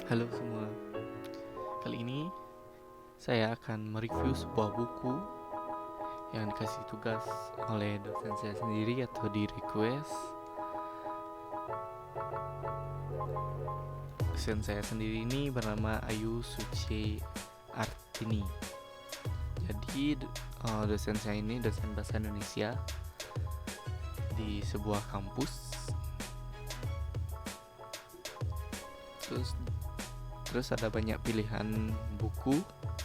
Halo semua, kali ini saya akan mereview sebuah buku yang dikasih tugas oleh dosen saya sendiri atau di request. Dosen saya sendiri ini bernama Ayu Suci Artini. Jadi dosen saya ini dosen bahasa Indonesia di sebuah kampus. Terus ada banyak pilihan buku,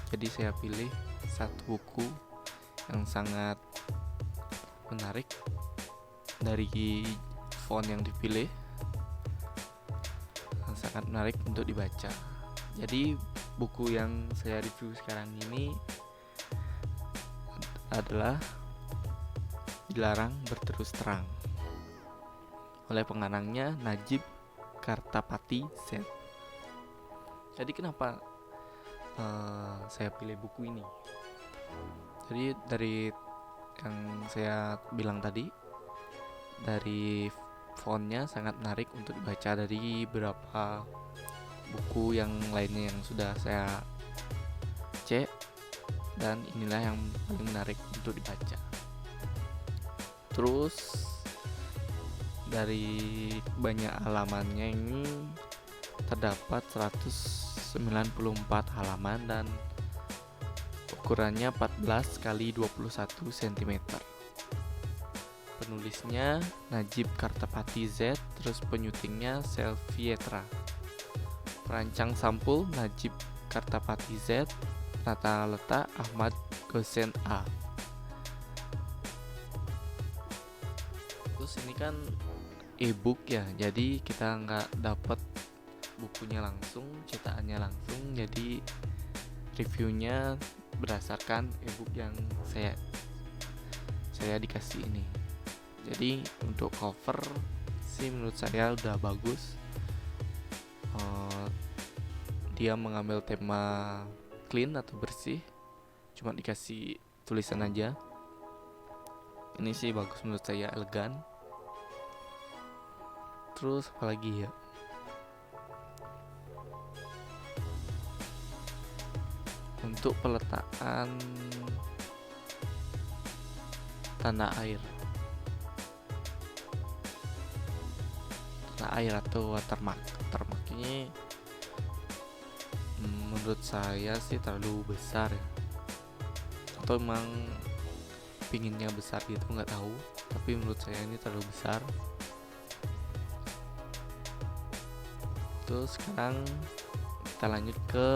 jadi saya pilih satu buku yang sangat menarik dari font yang dipilih, yang sangat menarik untuk dibaca. Jadi buku yang saya review sekarang ini adalah Dilarang Berterus Terang oleh pengarangnya Najib Kartapati Z. Jadi kenapa saya pilih buku ini? Jadi dari yang saya bilang tadi, dari fontnya sangat menarik untuk dibaca dari beberapa buku yang lainnya yang sudah saya cek, dan inilah yang paling menarik untuk dibaca. Terus dari banyak halamannya ini terdapat 194 halaman dan ukurannya 14 kali 21 cm. Penulisnya Najib Kartapati Z, terus penyutingnya Selvietra. Perancang sampul Najib Kartapati Z, tata letak Ahmad Gosen A. Terus ini kan e-book ya, jadi kita nggak dapat bukunya langsung, cetakannya langsung, jadi reviewnya berdasarkan e-book yang saya dikasih ini. Jadi untuk cover sih menurut saya udah bagus. Dia mengambil tema clean atau bersih, cuma dikasih tulisan aja. Ini sih bagus menurut saya, elegan. Terus apalagi ya, untuk peletakan tanah air atau watermark ini menurut saya sih terlalu besar ya, atau emang pinginnya besar gitu, nggak tahu, tapi menurut saya ini terlalu besar. Terus sekarang kita lanjut ke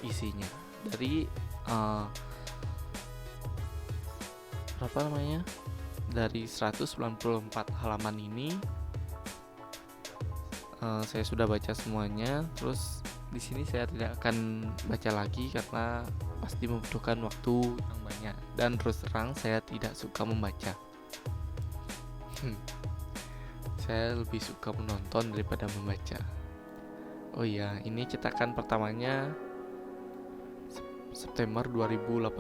isinya. Dari dari 194 halaman ini saya sudah baca semuanya. Terus di sini saya tidak akan baca lagi karena pasti membutuhkan waktu yang banyak, dan terus terang saya tidak suka membaca. Saya lebih suka menonton daripada membaca. Oh iya, ini cetakan pertamanya September 2018.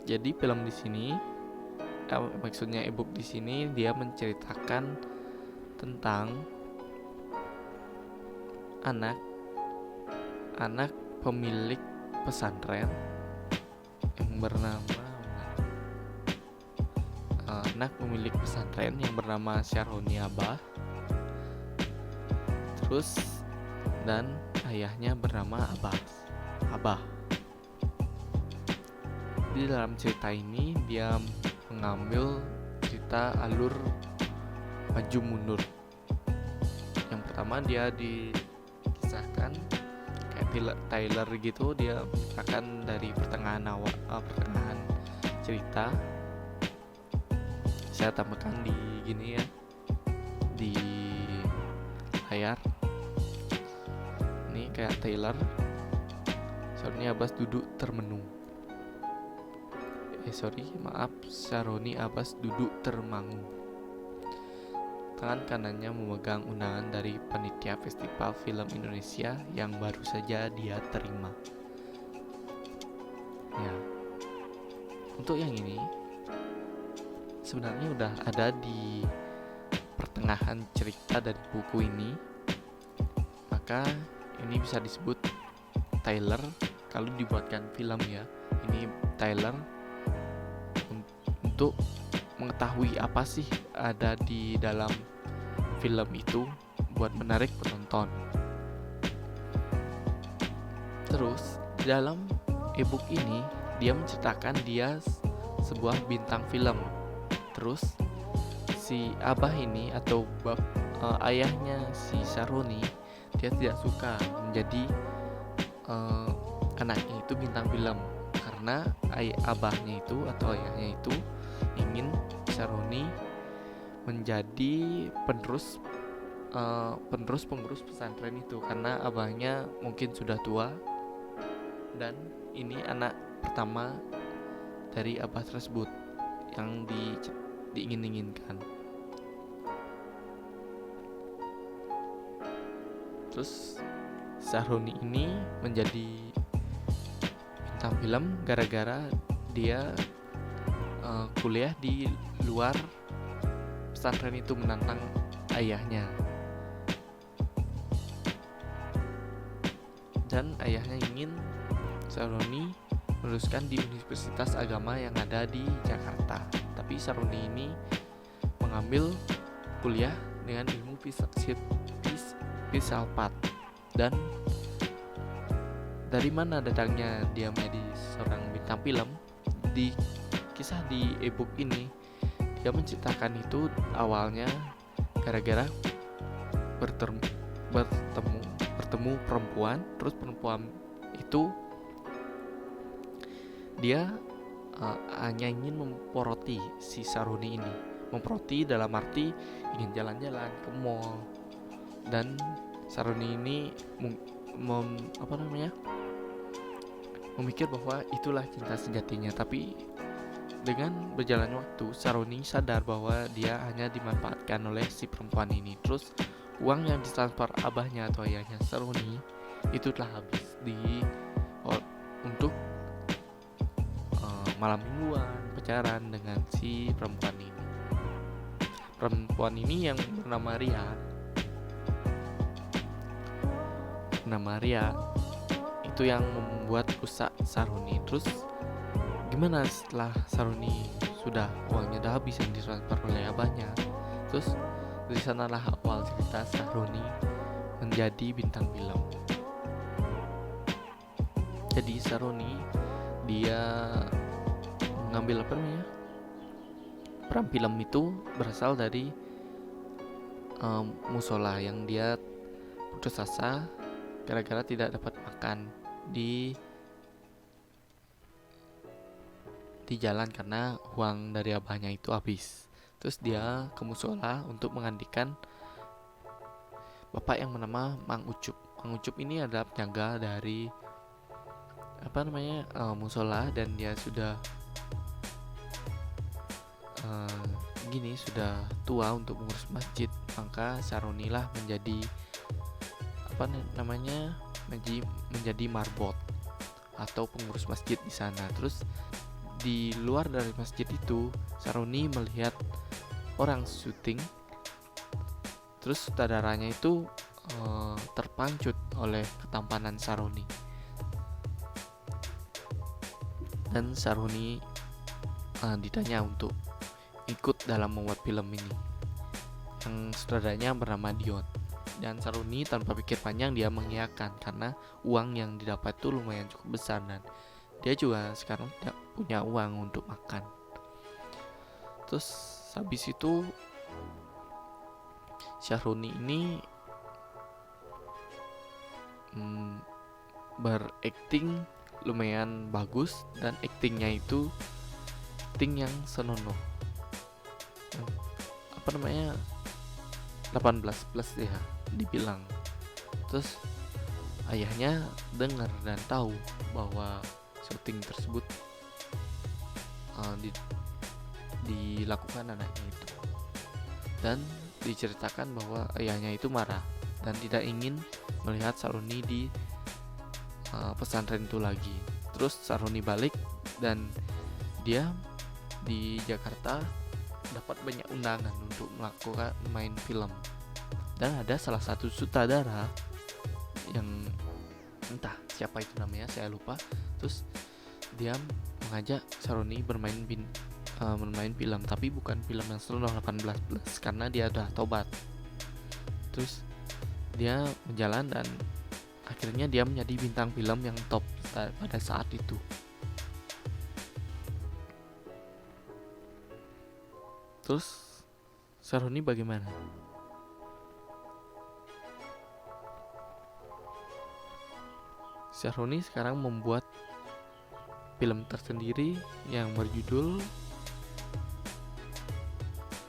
Jadi film di sini, maksudnya ebook di sini, dia menceritakan tentang anak pemilik pesantren yang bernama Syarhoni Abah, terus dan ayahnya bernama Abah. Di dalam cerita ini dia mengambil cerita alur maju mundur. Yang pertama dia dikisahkan kayak Tyler gitu, dia akan dari pertengahan cerita. Saya tambahkan di gini ya, di layar. Ini kayak Taylor, Syarhoni Abbas duduk termenung. Syarhoni Abbas duduk termangu. Tangan kanannya memegang undangan dari panitia Festival Film Indonesia yang baru saja dia terima. Ya, untuk yang ini sebenarnya udah ada di pertengahan cerita dari buku ini, maka ini bisa disebut Tyler. Kalau dibuatkan film ya, ini Tyler untuk mengetahui apa sih ada di dalam film itu buat menarik penonton. Terus di dalam ebook ini dia menceritakan dia sebuah bintang film. Terus si abah ini atau ayahnya si Saroni, dia tidak suka menjadi anaknya itu bintang film, karena abahnya itu atau ayahnya itu ingin Saroni menjadi penerus pengurus pesantren itu, karena abahnya mungkin sudah tua dan ini anak pertama dari abah tersebut yang diingin-inginkan. Terus Saroni ini menjadi bintang film gara-gara dia kuliah di luar pesantren itu menantang ayahnya. Dan ayahnya ingin Saroni meneruskan di universitas agama yang ada di Jakarta. Tapi Saroni ini mengambil kuliah dengan ilmu filsafat. Dan dari mana datangnya dia menjadi seorang bintang film? Di kisah di ebook ini dia menceritakan itu awalnya gara-gara bertemu perempuan. Terus perempuan itu dia hanya ingin memporoti si Saroni ini. Memporoti dalam arti ingin jalan-jalan ke mall. Dan Saroni ini memikir bahwa itulah cinta sejatinya. Tapi dengan berjalannya waktu, Saroni sadar bahwa dia hanya dimanfaatkan oleh si perempuan ini. Terus uang yang ditransfer abahnya atau ayahnya Saroni itu telah habis untuk malam mingguan, pacaran dengan si perempuan ini. Perempuan ini yang bernama Ria itu yang membuat rusak Saroni. Terus gimana setelah Saroni sudah uangnya udah habis yang ditransfer oleh abahnya? Terus dari sanalah awal cerita Saroni menjadi bintang film. Jadi Saroni dia mengambil peran film itu berasal dari musola yang dia putus asa gara-gara tidak dapat makan di jalan karena uang dari abahnya itu habis. Terus dia ke musola untuk menggantikan bapak yang bernama Mang Ucup. Mang Ucup ini adalah penjaga dari musola, dan dia sudah sudah tua untuk mengurus masjid. Maka Saroni lah menjadi menjadi marbot atau pengurus masjid di sana. Terus di luar dari masjid itu Saroni melihat orang syuting. Terus sutradaranya itu terpancut oleh ketampanan Saroni. Dan Saroni ditanya untuk ikut dalam membuat film ini. Yang sutradaranya bernama Dion. Dan Saroni tanpa pikir panjang dia mengiyakan karena uang yang didapat itu lumayan cukup besar dan dia juga sekarang tidak punya uang untuk makan. Terus habis itu Saroni ini berakting lumayan bagus, dan aktingnya itu akting yang senonoh, 18 plus ya dibilang. Terus ayahnya dengar dan tahu bahwa syuting tersebut dilakukan anaknya itu, dan diceritakan bahwa ayahnya itu marah dan tidak ingin melihat Saroni di pesantren itu lagi. Terus Saroni balik dan dia di Jakarta dapat banyak undangan untuk melakukan main film. Dan ada salah satu sutradara yang entah siapa itu namanya, saya lupa. Terus dia mengajak Saroni bermain film, tapi bukan film yang seluruh 18+ karena dia udah tobat. Terus dia berjalan dan akhirnya dia menjadi bintang film yang top pada saat itu. Terus Saroni bagaimana? Saroni sekarang membuat film tersendiri yang berjudul,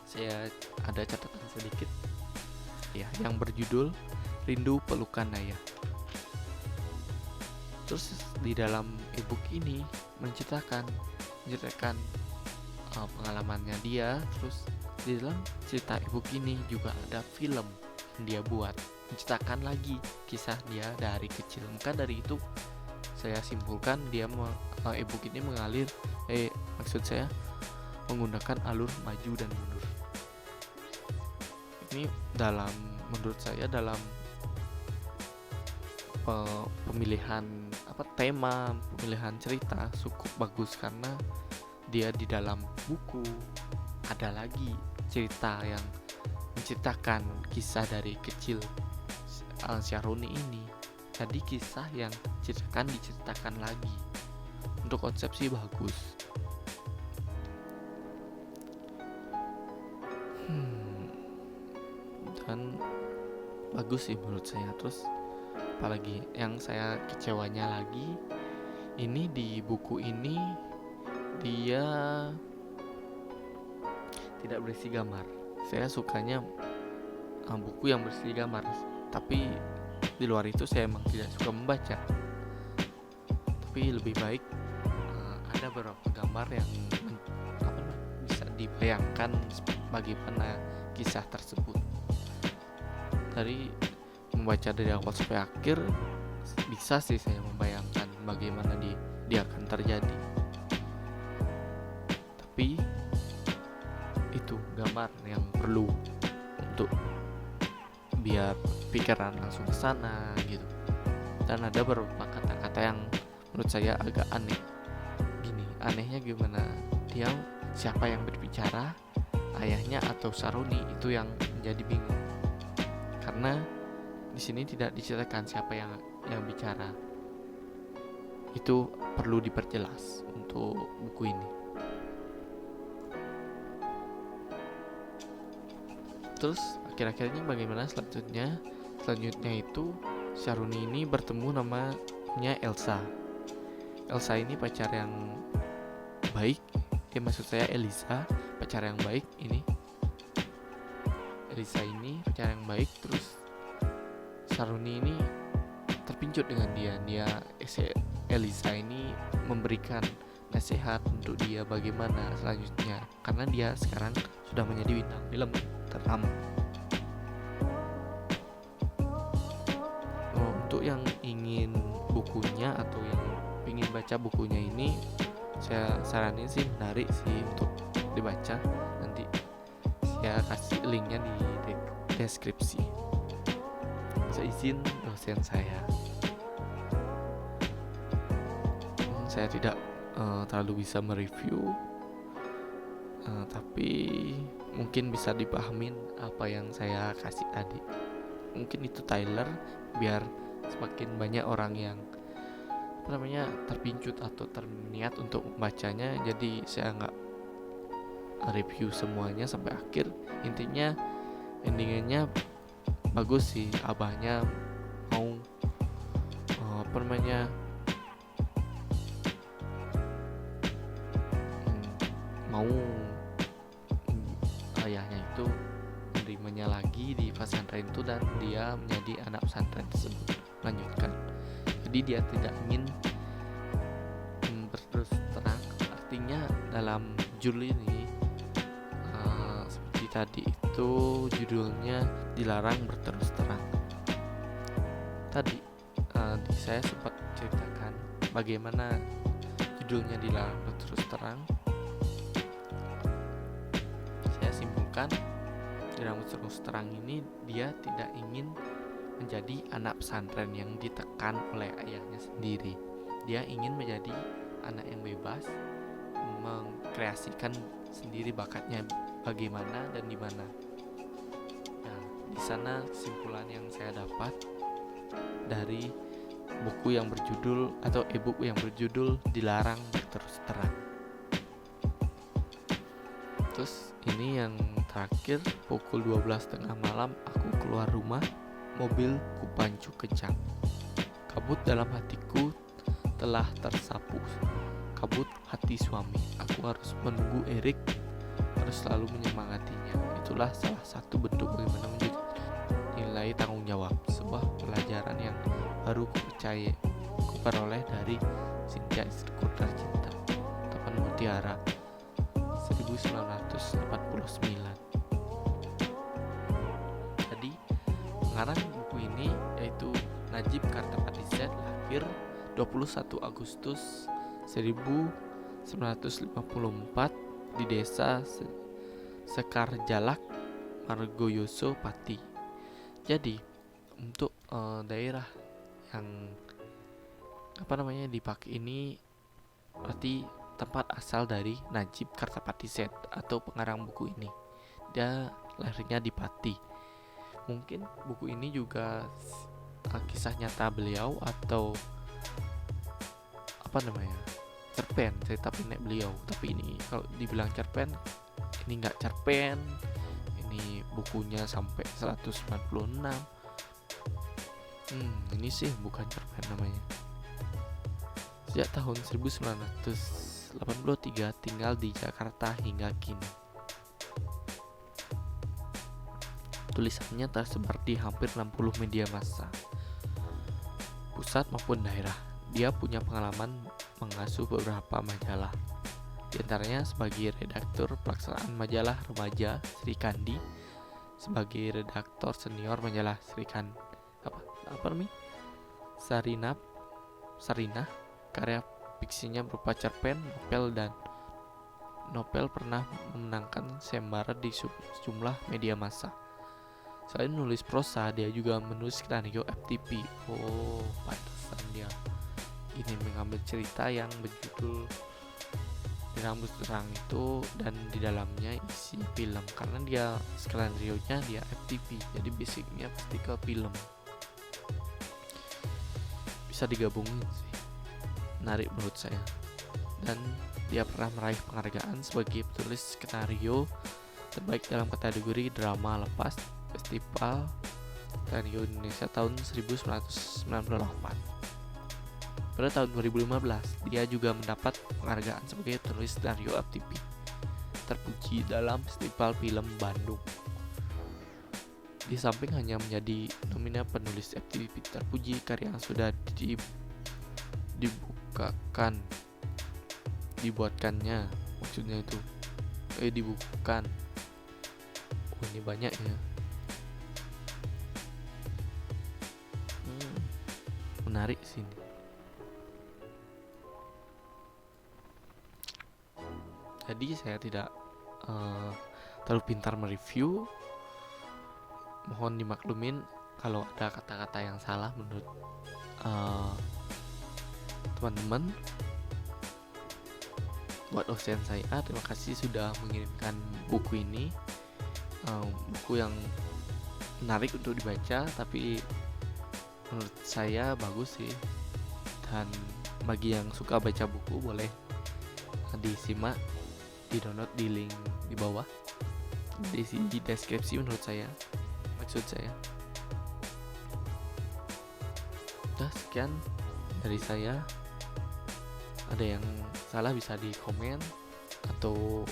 saya ada catatan sedikit ya, yang berjudul Rindu Pelukan Ayah. Terus di dalam ebook ini menceritakan pengalamannya dia. Terus di dalam cerita ebook ini juga ada film yang dia buat, menceritakan lagi kisah dia dari kecil. Maka dari itu saya simpulkan dia ebook ini maksud saya menggunakan alur maju dan mundur. Ini menurut saya dalam pemilihan tema, pemilihan cerita cukup bagus, karena dia di dalam buku ada lagi cerita yang menceritakan kisah dari kecil Saroni ini. Jadi kisah yang diceritakan lagi. Untuk konsepsi bagus. Dan bagus sih menurut saya. Terus apalagi yang saya kecewanya lagi, ini di buku ini dia tidak berisi gambar. Saya sukanya buku yang berisi gambar, tapi di luar itu saya emang tidak suka membaca. Tapi lebih baik ada beberapa gambar yang bisa dibayangkan bagaimana kisah tersebut. Dari membaca dari awal sampai akhir bisa sih saya membayangkan bagaimana dia akan terjadi. Tapi itu gambar yang perlu untuk biar pikiran langsung ke sana gitu. Dan ada beberapa kata-kata yang menurut saya agak aneh. Gini, anehnya gimana? Dia siapa yang berbicara? Ayahnya atau Saroni? Itu yang menjadi bingung. Karena di sini tidak diceritakan siapa yang bicara. Itu perlu diperjelas untuk buku ini. Terus akhir-akhirnya bagaimana selanjutnya? Selanjutnya itu Saroni ini bertemu namanya Elsa. Elsa ini pacar yang baik. Maksud saya Elisa, pacar yang baik ini. Elisa ini pacar yang baik. Terus Saroni ini terpincut dengan dia. Elisa ini memberikan nasihat untuk dia bagaimana selanjutnya, karena dia sekarang sudah menjadi bintang film ternama. Untuk yang ingin bukunya atau yang ingin baca bukunya ini, saya saranin sih menarik sih untuk dibaca. Nanti saya kasih linknya di deskripsi. Seizin dosen saya tidak terlalu bisa mereview, tapi mungkin bisa dipahamin apa yang saya kasih tadi. Mungkin itu Tyler, biar semakin banyak orang yang terpincut atau terniat untuk membacanya. Jadi saya nggak review semuanya sampai akhir. Intinya endingnya bagus sih. Abahnya mau ayahnya itu menerimanya lagi di pesantren itu, dan dia menjadi anak pesantren tersebut melanjutkan. Jadi dia tidak ingin berterus terang. Artinya dalam judul ini seperti tadi itu judulnya Dilarang Berterus Terang. Tadi saya sempat ceritakan bagaimana judulnya Dilarang Berterus Terang. bahkan di Rambut Terus Terang ini dia tidak ingin menjadi anak pesantren yang ditekan oleh ayahnya sendiri. Dia ingin menjadi anak yang bebas, mengkreasikan sendiri bakatnya bagaimana dan di mana. Nah, di sana kesimpulan yang saya dapat dari buku yang berjudul atau e-book yang berjudul Dilarang Berterus Terang. Terus ini yang terakhir, pukul 12:30 malam aku keluar rumah, mobil kupacu kencang. Kabut dalam hatiku telah tersapu. Kabut hati suami. Aku harus menunggu Erik, harus selalu menyemangatinya. Itulah salah satu bentuk bagaimana menjadi nilai tanggung jawab. Sebuah pelajaran yang baru kuperoleh dari Cynthia, istriku tercinta. Tapan Mutiara 1989. Jadi pengarang buku ini yaitu Najib Kartapati Z, lahir 21 Agustus 1954 di desa Sekarjalak, Margoyoso, Pati. Jadi untuk daerah yang dipakai ini berarti tempat asal dari Najib Kartapati Z atau pengarang buku ini. Dia lahirnya di Pati. Mungkin buku ini juga kisah nyata beliau atau cerpen, cerita pendek beliau. Tapi ini kalau dibilang cerpen, ini nggak cerpen. Ini bukunya sampai 196. Ini sih bukan cerpen namanya. Sejak tahun 1983 tinggal di Jakarta hingga kini. Tulisannya tersebar di hampir 60 media massa, pusat maupun daerah. Dia punya pengalaman mengasuh beberapa majalah, di antaranya sebagai redaktur pelaksanaan majalah remaja Sri Kandi, sebagai redaktor senior majalah Sri Kandi, Sarinah. Karya fiksinya berupa cerpen, novel pernah memenangkan sayembara di sejumlah media massa. Selain menulis prosa, dia juga menulis skenario FTP. Oh, pantesan dia ini mengambil cerita yang berjudul Rambut Terang itu dan di dalamnya isi film, karena dia skenario-nya dia FTP, jadi basicnya pasti ke film. Bisa digabungin sih, menarik menurut saya. Dan dia pernah meraih penghargaan sebagai penulis skenario terbaik dalam kategori drama lepas Festival Skenario Indonesia tahun 1998. Pada tahun 2015, dia juga mendapat penghargaan sebagai penulis skenario FTP terpuji dalam Festival Film Bandung. Di samping hanya menjadi nominasi penulis FTP terpuji, karya yang sudah dibukukan. Oh, ini banyak ya. Menarik sih. Jadi saya tidak terlalu pintar mereview. Mohon dimaklumin kalau ada kata-kata yang salah menurut teman-teman. Buat dosen saya, terima kasih sudah mengirimkan buku ini. Buku yang menarik untuk dibaca, tapi menurut saya bagus sih. Dan bagi yang suka baca buku, boleh disimak, di-download di link di bawah, di deskripsi maksud saya. Udah, sekian dari saya. Ada yang salah bisa di komen, atau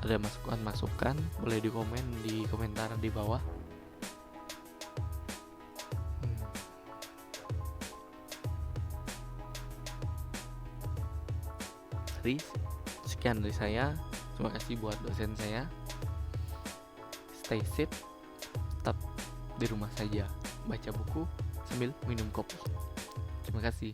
ada masukan boleh di komen di komentar di bawah. Sekian dari saya. Terima kasih buat dosen saya. Stay safe, tetap di rumah saja, baca buku sambil minum kopi. Terima kasih.